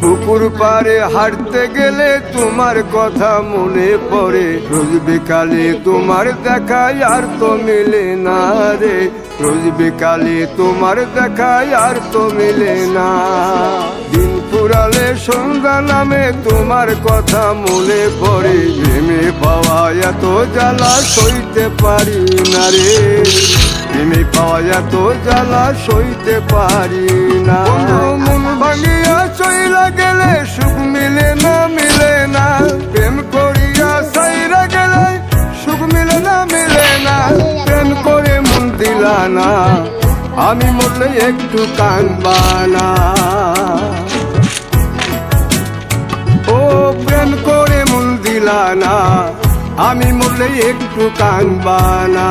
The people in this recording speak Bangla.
পুকুর পাড়ে হাঁটতে গেলে তোমার কথা মনে পড়ে, রোজ বিকালে তোমার দেখা আর তো মিলে না রে, রোজ বিকালে তোমার দেখা আর তো মিলে না। দিন ফুরালে সন্ধ্যা নামে তোমার কথা মনে পড়ে, প্রেমে পাওয়া এত জ্বালা সইতে পারি না রে, প্রেমে পাওয়া এত জ্বালা সইতে পারি না। মন ভাঙিয়া চইলা গেলে সুখ মিলে না, মিলে না, প্রেম করিয়া সাইরা গেলে সুখ মিলে না, মিলে না, প্রেম করে মন দিলা না, আমি মরলে একটু কাঁদবা না। ও প্রেম করে মন দিলা না, আমি মরলে একটু কাঁদবা না।